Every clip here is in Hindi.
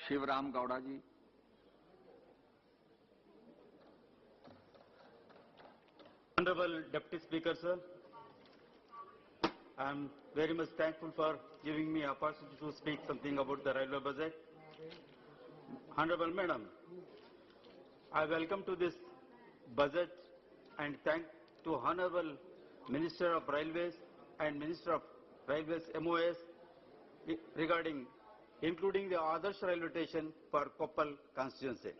Shivram Gowda ji. Honorable Deputy Speaker, sir, I am very much thankful for giving me opportunity to speak something about the railway budget. Honorable Madam, I welcome to this budget and thank to Honorable Minister of Railways and Minister of Railways MOS regarding including the Adarsh railway station for Koppal constituency.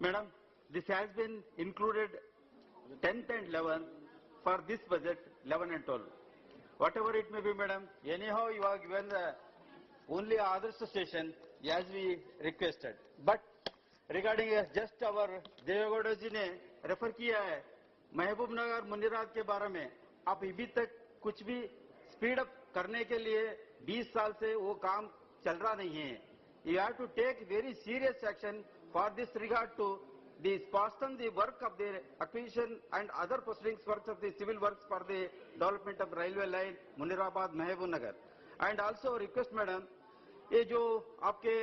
Madam, this has been included 10th and 11th for this budget, 11 and 12. Whatever it may be, madam, anyhow you are given the only Adarsh station as we requested. But regarding just our Deve Gowda जी ने रेफर किया है महबूब नगर मुनिराबाद के बारे में, आप अभी तक कुछ भी स्पीड अप करने के लिए 20 साल से वो काम चल रहा नहीं है. You have to take very serious action for this regard to postpone the work of the acquisition and other proceedings works of the civil works for the development of railway line मुनिराबाद Mehboob Nagar. And also request madam, ये जो आपके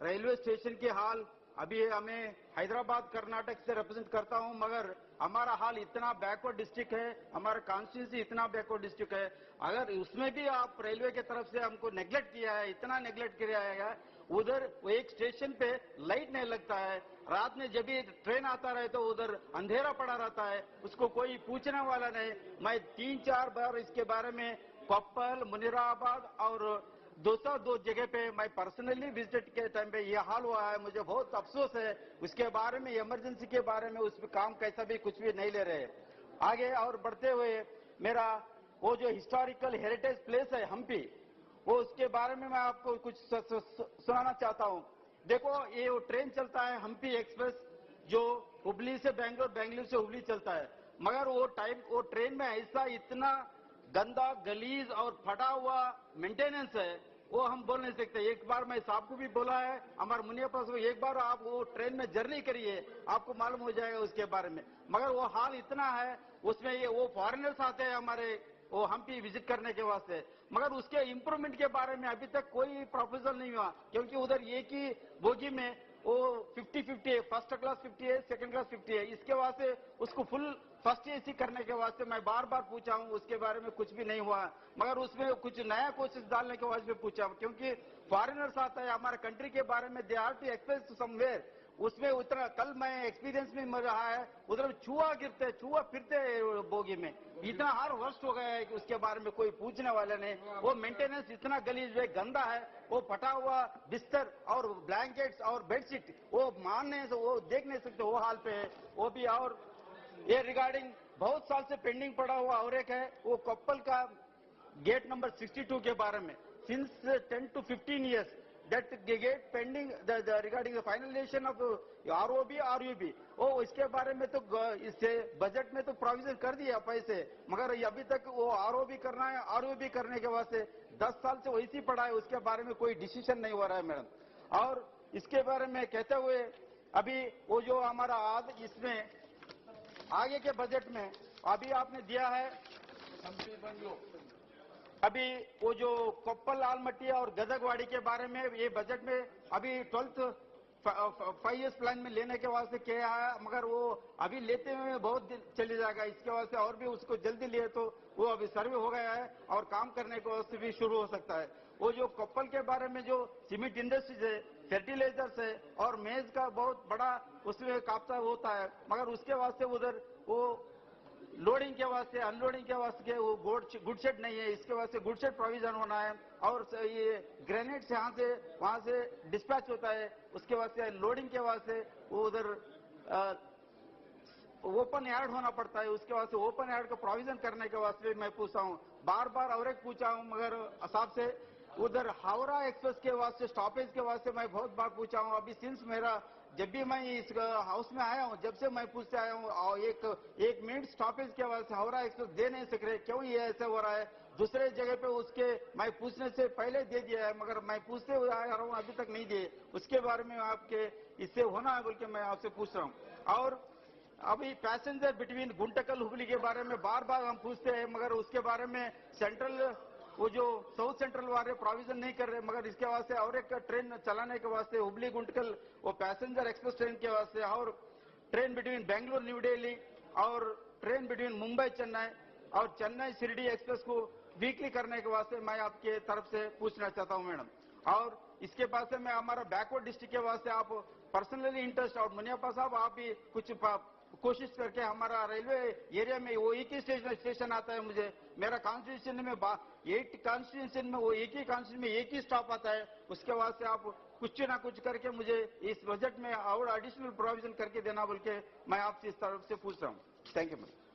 रेलवे स्टेशन के हाल अभी हमें हैदराबाद कर्नाटक से रिप्रेजेंट करता हूं, मगर हमारा हाल इतना बैकवर्ड डिस्ट्रिक्ट है, हमारा कॉन्स्टिट्यूंसी इतना बैकवर्ड डिस्ट्रिक्ट है, अगर उसमें भी आप रेलवे की तरफ से हमको नेग्लेक्ट किया है, इतना नेग्लेक्ट किया है, उधर एक स्टेशन पे लाइट नहीं लगता है, रात में जब भी ट्रेन आता रहे तो उधर अंधेरा पड़ा रहता है, उसको कोई पूछने वाला नहीं. मैं 3-4 बार इसके बारे में कोप्पल मुनिराबाद और दो जगह पे मैं पर्सनली विजिट के टाइम पे ये हाल हुआ है. मुझे बहुत अफसोस है उसके बारे में, इमरजेंसी के बारे में उस पर काम कैसा भी कुछ भी नहीं ले रहे. आगे और बढ़ते हुए मेरा वो जो हिस्टोरिकल हेरिटेज प्लेस है हम्पी, वो उसके बारे में मैं आपको कुछ सुनाना चाहता हूँ. देखो ये वो ट्रेन चलता है हम्पी एक्सप्रेस जो हुबली से बेंगलोर, बेंगलुरु से हुबली चलता है, मगर वो ट्रेन में ऐसा इतना गंदा गलीज और फटा हुआ मेंटेनेंस है वो हम बोल नहीं सकते. एक बार मैं साहब को भी बोला है, हमारे मुनिया पास एक बार आप वो ट्रेन में जर्नी करिए, आपको मालूम हो जाएगा उसके बारे में. मगर वो हाल इतना है उसमें ये वो फॉरेनर्स आते हैं हमारे वो हम्पी विजिट करने के वास्ते, मगर उसके इंप्रूवमेंट के बारे में अभी तक कोई प्रपोजल नहीं हुआ, क्योंकि उधर एक ही बोगी में वो 50-50 है, फर्स्ट क्लास 50 है, सेकंड क्लास 50 है. इसके वास्ते उसको फुल फर्स्ट एसी करने के वास्ते मैं बार बार पूछा हूं, उसके बारे में कुछ भी नहीं हुआ. मगर उसमें कुछ नया कोशिश डालने के वास्ते पूछा हूं, क्योंकि फॉरेनर्स आता है हमारे कंट्री के बारे में, they have to express somewhere. उसमें उतना कल मैं एक्सपीरियंस में मिल रहा है, उधर चूहा फिरते बोगी में, इतना हार वर्स्ट हो गया है कि उसके बारे में कोई पूछने वाला नहीं. वो मेंटेनेंस इतना गलीज है, गंदा है, वो फटा हुआ बिस्तर और ब्लैंकेट्स और बेडशीट वो मानने से वो देख नहीं सकते, वो हाल पे है वो भी. और ये रिगार्डिंग बहुत साल से पेंडिंग पड़ा हुआ और एक है वो कोप्पल का गेट नंबर 62 के बारे में, since 10 to 15 years that gate pending regarding the finalization of ROB RUB. वो इसके बारे में तो इससे बजट में तो प्रोविजन कर दिया पैसे, मगर अभी तक वो ROB करना है, RUB करने के वास्ते 10 साल से वैसे ही पड़ा है, उसके बारे में कोई डिसीजन नहीं हो रहा है मैडम. और इसके बारे में कहते हुए अभी वो जो हमारा इसमें आगे के बजट में अभी आपने दिया है अभी वो जो कोप्पल आलमट्टी और गदगवाड़ी के बारे में ये बजट में अभी 12th 5 years प्लान में लेने के वास्ते किया है, मगर वो अभी लेते हुए बहुत दिन चले जाएगा. इसके वास्ते और भी उसको जल्दी लिए तो वो अभी सर्वे हो गया है और काम करने के वास्ते भी शुरू हो सकता है. वो जो कोप्पल के बारे में जो सीमेंट इंडस्ट्रीज है, फर्टिलाइजर्स है और मेज का बहुत बड़ा उसमें कापता होता है, मगर उसके वास्ते उधर वो लोडिंग के वास्ते अनलोडिंग के वास्ते वो गुड शेड नहीं है, इसके वास्ते गुड शेड प्रोविजन होना है. और ये ग्रेनेड्स यहाँ से वहां से डिस्पैच होता है, उसके वास्ते लोडिंग के वास्ते वो उधर ओपन यार्ड होना पड़ता है, उसके वास्ते ओपन यार्ड का प्रोविजन करने के वास्ते मैं पूछा हूँ, बार बार और एक पूछा हूँ, मगर हिसाब से उधर हावड़ा एक्सप्रेस के वास्ते स्टॉपेज के वास्ते मैं बहुत बार पूछा हूँ. अभी सिंस मेरा जब भी मैं इस हाउस में आया हूँ, जब से मैं पूछते आया हूँ, एक मिनट स्टॉपेज के वास्ते हावड़ा एक्सप्रेस दे नहीं सक रहे, क्यों ये ऐसे हो रहा है. दूसरे जगह पे उसके मैं पूछने से पहले दे दिया है, मगर मैं पूछते हुए आ रहा हूँ अभी तक नहीं दिए. उसके बारे में आपके इससे होना है बोल के मैं आपसे पूछ रहा हूँ. और अभी पैसेंजर बिटवीन गुंटकल हुबली के बारे में बार बार हम पूछते हैं, मगर उसके बारे में सेंट्रल वो जो साउथ सेंट्रल वाले प्रोविजन नहीं कर रहे, मगर इसके वास्ते और एक ट्रेन चलाने के वास्ते हुबली गुंटकल वो पैसेंजर एक्सप्रेस ट्रेन के वास्ते और train between Bengaluru new Delhi और ट्रेन बिटवीन मुंबई चेन्नई और चेन्नई शिरडी एक्सप्रेस को वीकली करने के वास्ते मैं आपके तरफ से पूछना चाहता हूं मैडम। और इसके पास से मैं हमारा बैकवर्ड डिस्ट्रिक्ट के वास्ते आप पर्सनली इंटरेस्ट और मुनियप्पा साहब आप भी कुछ कोशिश करके हमारा रेलवे एरिया में वो एक ही स्टेशन आता है, मुझे मेरा कॉन्स्टिट्यूशन में 8 कॉन्स्टिट्यूशन में वो एक ही कॉन्स्टिट्यूशन में एक ही स्टॉप आता है, उसके वास्ते आप कुछ ना कुछ करके मुझे इस बजट में और एडिशनल प्रोविजन करके देना बोल के मैं आपसे इस तरफ से पूछ रहा हूँ। Thank you ma'am.